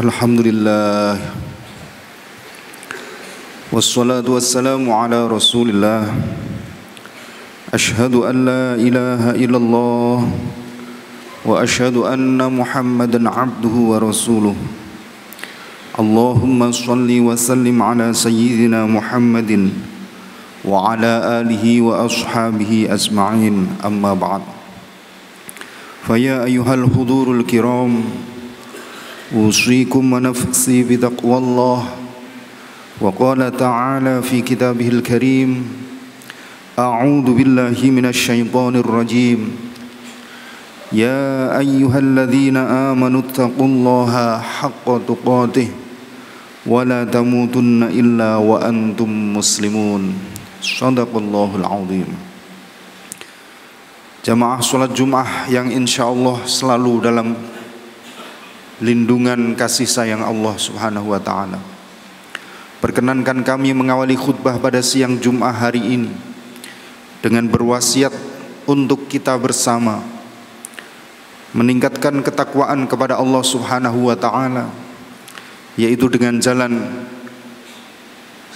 Alhamdulillah. Wassalatu wassalamu ala Rasulillah. Ashhadu an la ilaha illallah wa ashhadu anna Muhammadan abduhu wa rasuluh. Allahumma salli wa sallim ala sayyidina Muhammadin wa ala alihi wa ashabihi ajma'in, amma ba'd. Faya ayyuhal hudurul kiram, usikum wa nafsi bitaqwallah. Wa qala ta'ala fi kitabihil karim, a'udhu billahi minasyaitonir rajim. Ya ayyuhalladzina amanu taqullaha haqqa tuqatih wa la tamutunna illa wa antum muslimun. Shadaqallahul azim. Jamaah salat Jumat yang insyaallah selalu dalam lindungan kasih sayang Allah Subhanahu wa ta'ala. Perkenankan kami mengawali khutbah pada siang Jumat hari ini dengan berwasiat untuk kita bersama meningkatkan ketakwaan kepada Allah Subhanahu wa ta'ala, yaitu dengan jalan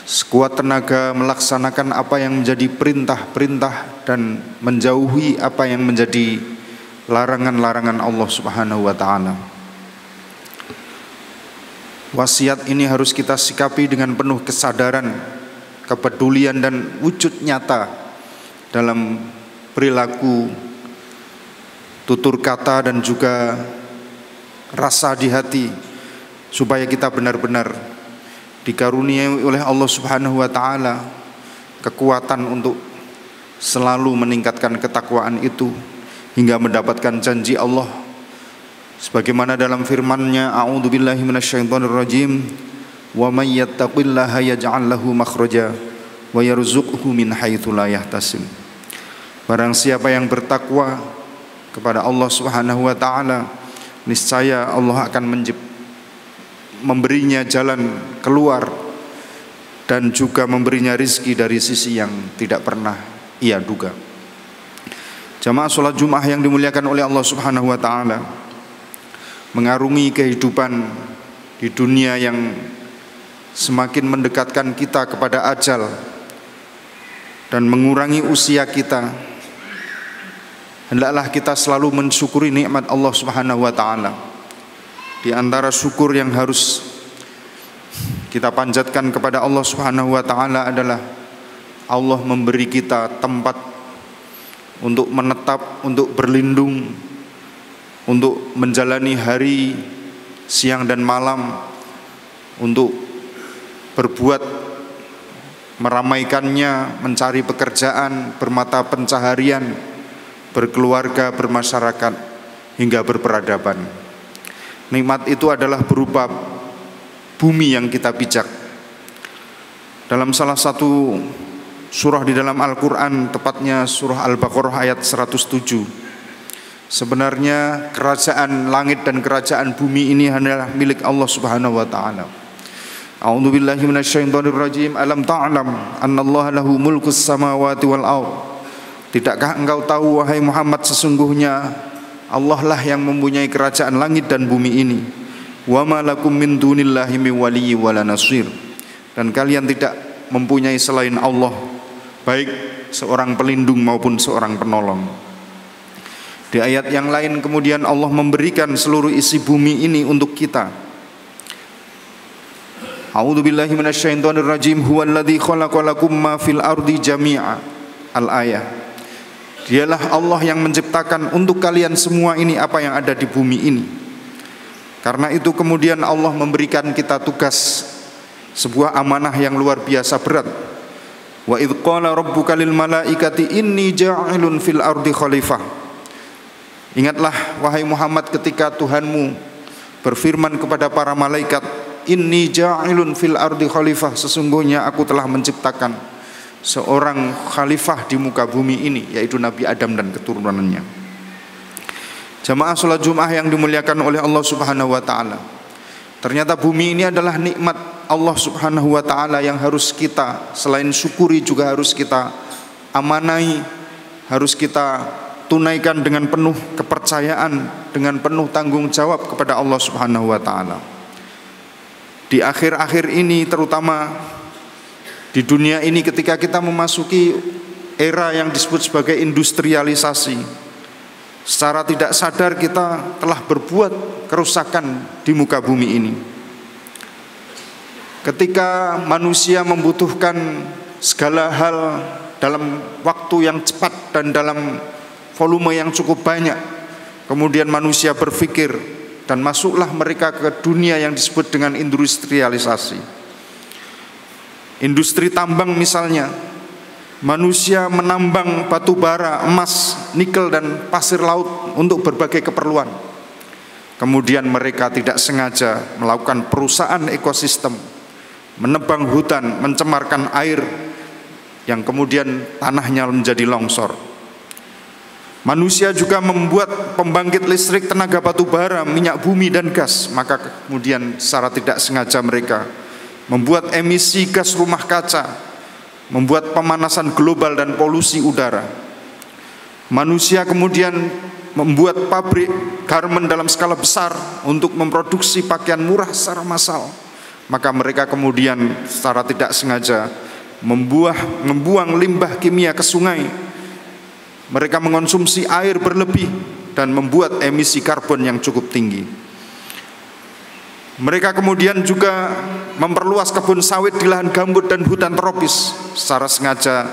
sekuat tenaga melaksanakan apa yang menjadi perintah-perintah dan menjauhi apa yang menjadi larangan-larangan Allah Subhanahu wa ta'ala. Wasiat ini harus kita sikapi dengan penuh kesadaran, kepedulian dan wujud nyata dalam perilaku, tutur kata dan juga rasa di hati, supaya kita benar-benar dikaruniai oleh Allah Subhanahu wa ta'ala kekuatan untuk selalu meningkatkan ketakwaan itu hingga mendapatkan janji Allah sebagaimana dalam firman-Nya, a'udzu billahi minasyaitonir rajim, wa may yattaqillaha yaj'al lahu makhraja wa yarzuqhu min haitsu la yahtasib. Barang siapa yang bertakwa kepada Allah Subhanahu wa ta'ala, niscaya Allah akan memberinya jalan keluar dan juga memberinya rizki dari sisi yang tidak pernah ia duga. Jamaah salat Jumat yang dimuliakan oleh Allah Subhanahu wa ta'ala, mengarungi kehidupan di dunia yang semakin mendekatkan kita kepada ajal dan mengurangi usia kita, hendaklah kita selalu mensyukuri nikmat Allah Subhanahu wa ta'ala. Di antara syukur yang harus kita panjatkan kepada Allah Subhanahu wa ta'ala adalah Allah memberi kita tempat untuk menetap, untuk berlindung, untuk menjalani hari, siang dan malam, untuk berbuat, meramaikannya, mencari pekerjaan, bermata pencaharian, berkeluarga, bermasyarakat, hingga berperadaban. Nikmat itu adalah berupa bumi yang kita pijak. Dalam salah satu surah di dalam Al-Quran, tepatnya surah Al-Baqarah ayat 107, sebenarnya kerajaan langit dan kerajaan bumi ini hanyalah milik Allah Subhanahu wa ta'ala. A'udzu billahi minasyaitonir rajim. Alam ta'lam annallaha lahu mulkus samawati wal ardh. Tidakkah engkau tahu wahai Muhammad, sesungguhnya Allah lah yang mempunyai kerajaan langit dan bumi ini. Wa ma lakum min dunillahi min waliyyin wala nasir. Dan kalian tidak mempunyai selain Allah baik seorang pelindung maupun seorang penolong. Di ayat yang lain kemudian Allah memberikan seluruh isi bumi ini untuk kita. A'udzu billahi minasyaitonir rajim. Huwallazi khalaqa lakum ma fil ardi jami'a. Al-ayah. Dialah Allah yang menciptakan untuk kalian semua ini apa yang ada di bumi ini. Karena itu kemudian Allah memberikan kita tugas, sebuah amanah yang luar biasa berat. Wa idz qala rabbuka lil malaikati inni ja'ilun fil ardi khalifah. Ingatlah wahai Muhammad ketika Tuhanmu berfirman kepada para malaikat, inni ja'ilun fil ardi khalifah, sesungguhnya aku telah menciptakan seorang khalifah di muka bumi ini, yaitu Nabi Adam dan keturunannya. Jamaah salat Jumat yang dimuliakan oleh Allah Subhanahu wa ta'ala, ternyata bumi ini adalah nikmat Allah Subhanahu wa ta'ala yang harus kita selain syukuri juga harus kita amanai, harus kita tunaikan dengan penuh kepercayaan, dengan penuh tanggung jawab kepada Allah Subhanahu wa ta'ala. Di akhir-akhir ini, terutama di dunia ini, ketika kita memasuki era yang disebut sebagai industrialisasi, secara tidak sadar kita telah berbuat kerusakan di muka bumi ini. Ketika manusia membutuhkan segala hal dalam waktu yang cepat dan dalam volume yang cukup banyak, kemudian manusia berpikir dan masuklah mereka ke dunia yang disebut dengan industrialisasi. Industri tambang misalnya, manusia menambang batu bara, emas, nikel dan pasir laut untuk berbagai keperluan. Kemudian mereka tidak sengaja melakukan perusakan ekosistem, menebang hutan, mencemarkan air yang kemudian tanahnya menjadi longsor. Manusia juga membuat pembangkit listrik tenaga batu bara, minyak bumi dan gas. Maka kemudian secara tidak sengaja mereka membuat emisi gas rumah kaca, membuat pemanasan global dan polusi udara. Manusia kemudian membuat pabrik garment dalam skala besar untuk memproduksi pakaian murah secara massal. Maka mereka kemudian secara tidak sengaja membuang limbah kimia ke sungai. Mereka mengonsumsi air berlebih dan membuat emisi karbon yang cukup tinggi. Mereka kemudian juga memperluas kebun sawit di lahan gambut dan hutan tropis. Secara sengaja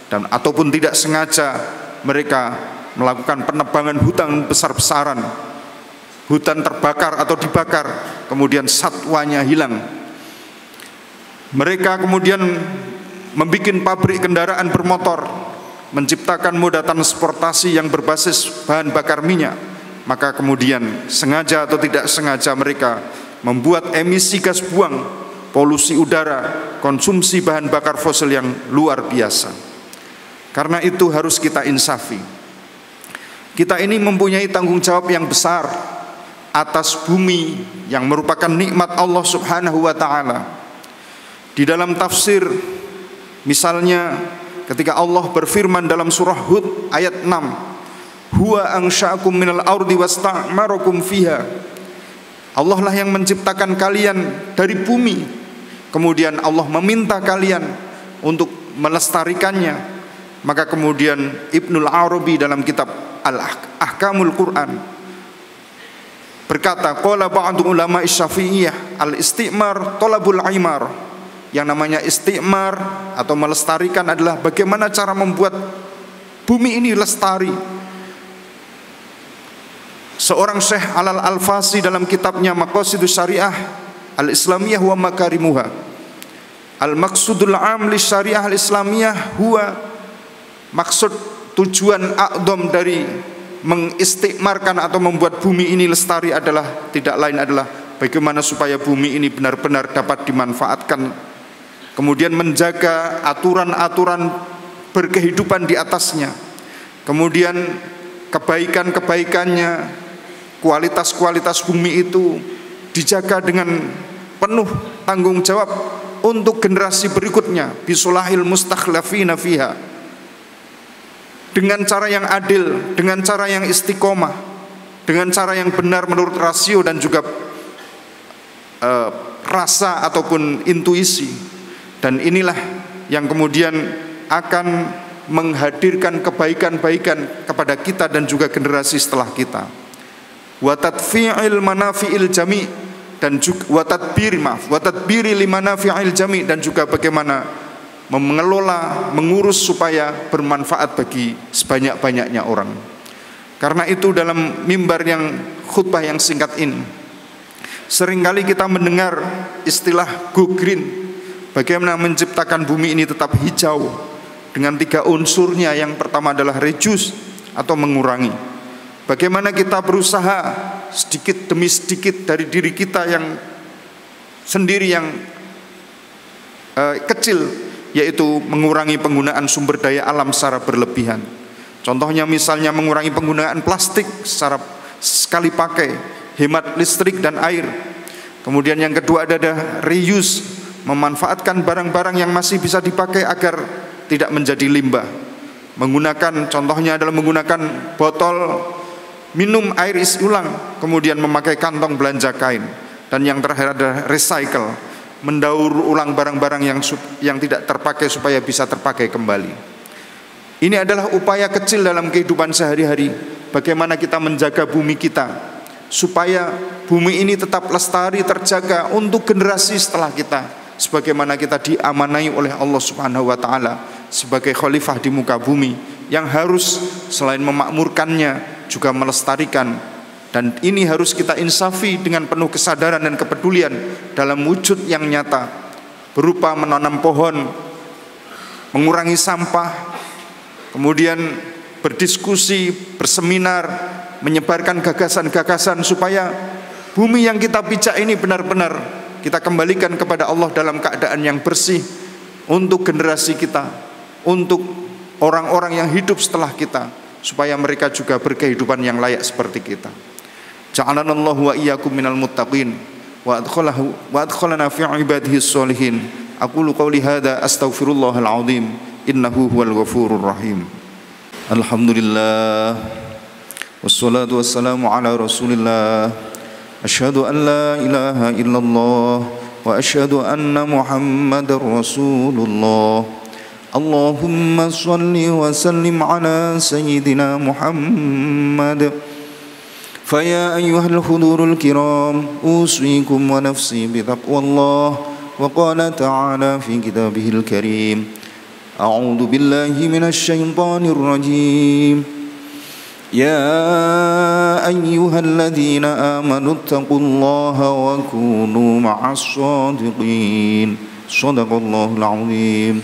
dan ataupun tidak sengaja mereka melakukan penebangan hutan besar-besaran. Hutan terbakar atau dibakar, kemudian satwanya hilang. Mereka kemudian membuat pabrik kendaraan bermotor, menciptakan moda transportasi yang berbasis bahan bakar minyak. Maka kemudian sengaja atau tidak sengaja mereka membuat emisi gas buang, polusi udara, konsumsi bahan bakar fosil yang luar biasa. Karena itu harus kita insafi. Kita ini mempunyai tanggung jawab yang besar atas bumi yang merupakan nikmat Allah Subhanahu wa taala. Di dalam tafsir misalnya ketika Allah berfirman dalam surah Hud ayat 6, huwa ansha'akum minal ardi wasta'marakum fiha. Allah lah yang menciptakan kalian dari bumi, kemudian Allah meminta kalian untuk melestarikannya. Maka kemudian Ibnul Arabi dalam kitab Al-Ahkamul Quran berkata, qala ba'du ulama Syafi'iyah al-istimar talabul imar. Yang namanya istimar atau melestarikan adalah bagaimana cara membuat bumi ini lestari. Seorang Syekh Alal Al-Fasi dalam kitabnya Maqasidus Syariah Al-Islamiyah wa Makarimuha, al-maqsudul am li syariah al-islamiyah huwa, maksud tujuan a'dham dari mengistikmarkan atau membuat bumi ini lestari adalah tidak lain adalah bagaimana supaya bumi ini benar-benar dapat dimanfaatkan, kemudian menjaga aturan-aturan berkehidupan di atasnya, kemudian kebaikan-kebaikannya, kualitas-kualitas bumi itu dijaga dengan penuh tanggung jawab untuk generasi berikutnya, bisulahil mustakhlafina fiha, dengan cara yang adil, dengan cara yang istiqomah, dengan cara yang benar menurut rasio dan juga rasa ataupun intuisi. Dan inilah yang kemudian akan menghadirkan kebaikan-baikan kepada kita dan juga generasi setelah kita. Wa tadfi'il manafi'il jami' dan juga wa tadbiri limanafi'il jami' dan juga bagaimana mengelola, mengurus supaya bermanfaat bagi sebanyak-banyaknya orang. Karena itu dalam mimbar yang khutbah yang singkat ini, seringkali kita mendengar istilah go green. Bagaimana menciptakan bumi ini tetap hijau dengan 3 unsurnya. Yang pertama adalah reduce atau mengurangi. Bagaimana kita berusaha sedikit demi sedikit dari diri kita yang sendiri yang kecil, yaitu mengurangi penggunaan sumber daya alam secara berlebihan. Contohnya misalnya mengurangi penggunaan plastik secara sekali pakai, hemat listrik dan air. Kemudian yang kedua adalah reuse, memanfaatkan barang-barang yang masih bisa dipakai agar tidak menjadi limbah. Contohnya adalah menggunakan botol minum air isi ulang, kemudian memakai kantong belanja kain. Dan yang terakhir adalah recycle, mendaur ulang barang-barang yang tidak terpakai supaya bisa terpakai kembali. Ini adalah upaya kecil dalam kehidupan sehari-hari, bagaimana kita menjaga bumi kita supaya bumi ini tetap lestari, terjaga untuk generasi setelah kita, sebagaimana kita diamanai oleh Allah Subhanahu wa taala sebagai khalifah di muka bumi yang harus selain memakmurkannya juga melestarikan. Dan ini harus kita insafi dengan penuh kesadaran dan kepedulian dalam wujud yang nyata, berupa menanam pohon, mengurangi sampah, kemudian berdiskusi, berseminar, menyebarkan gagasan-gagasan supaya bumi yang kita pijak ini benar-benar kita kembalikan kepada Allah dalam keadaan yang bersih untuk generasi kita, untuk orang-orang yang hidup setelah kita, supaya mereka juga berkehidupan yang layak seperti kita. Ja'alanallahu wa iyyakum minal muttaqin wa adkhalana fi ibadihi sholihin. Aqulu qawli hadza astaghfirullahal azim innahu huwal ghafurur rahim. Alhamdulillah wassalatu wassalamu ala Rasulillah. Asyhadu an la ilaha illallah wa asyhadu anna Muhammadar Rasulullah. Allahumma shalli wa sallim ala sayyidina Muhammad. فيا أيها الحضور الكرام أوصيكم ونفسي بتقوى الله. وقال تعالى في كتابه الكريم أعوذ بالله من الشيطان الرجيم يا أيها الذين آمنوا اتقوا الله وكونوا مع الصادقين. صدق الله العظيم.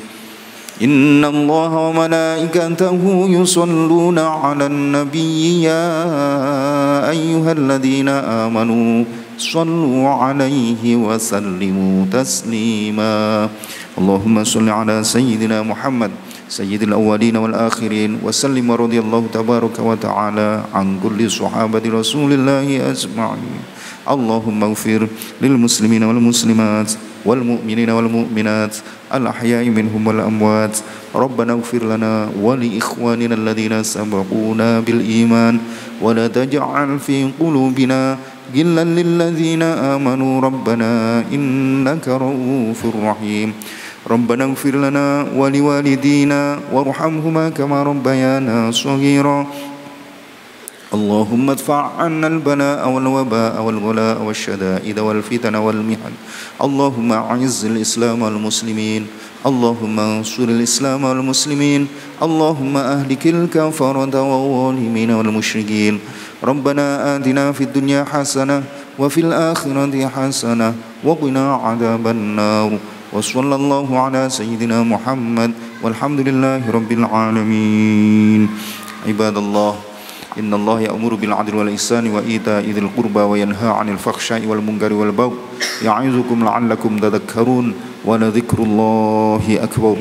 إن الله وملائكته يصلون على النبي يا أيها الذين آمنوا صلوا عليه وسلموا تسليما. اللهم صل على سيدنا محمد سيد الأولين والآخرين وسلم ورضي الله تبارك وتعالى عن كل صحابة رسول الله أجمعين. اللهم اغفر للمسلمين والمسلمات والمؤمنين والمؤمنات الأحياء منهم والأموات. ربنا اغفر لنا ولإخواننا الذين سبقونا بالإيمان ولا تجعل في قلوبنا غلا للذين آمنوا ربنا إنك رؤوف رحيم. ربنا اغفر لنا ولوالدينا وارحمهما كما ربيانا صغيرا. اللهم ادفع عنا البلاء والوباء والغلاء والشدائد والفتن والمحن. اللهم أعز الإسلام والمسلمين. اللهم انصر الإسلام والمسلمين. اللهم أهلك الكفرة والظالمين والمشركين. ربنا آتنا في الدنيا حسنة وفي الآخرة حسنة وقنا عذاب النار. وصلى الله على سيدنا محمد والحمد لله رب العالمين. عباد الله إن الله يأمر بالعدل والإحسان وإيتاء ذي القربى وينهى عن الفحشاء والمنكر والبغي يعظكم لعلكم تذكرون ولذكر الله أكبر.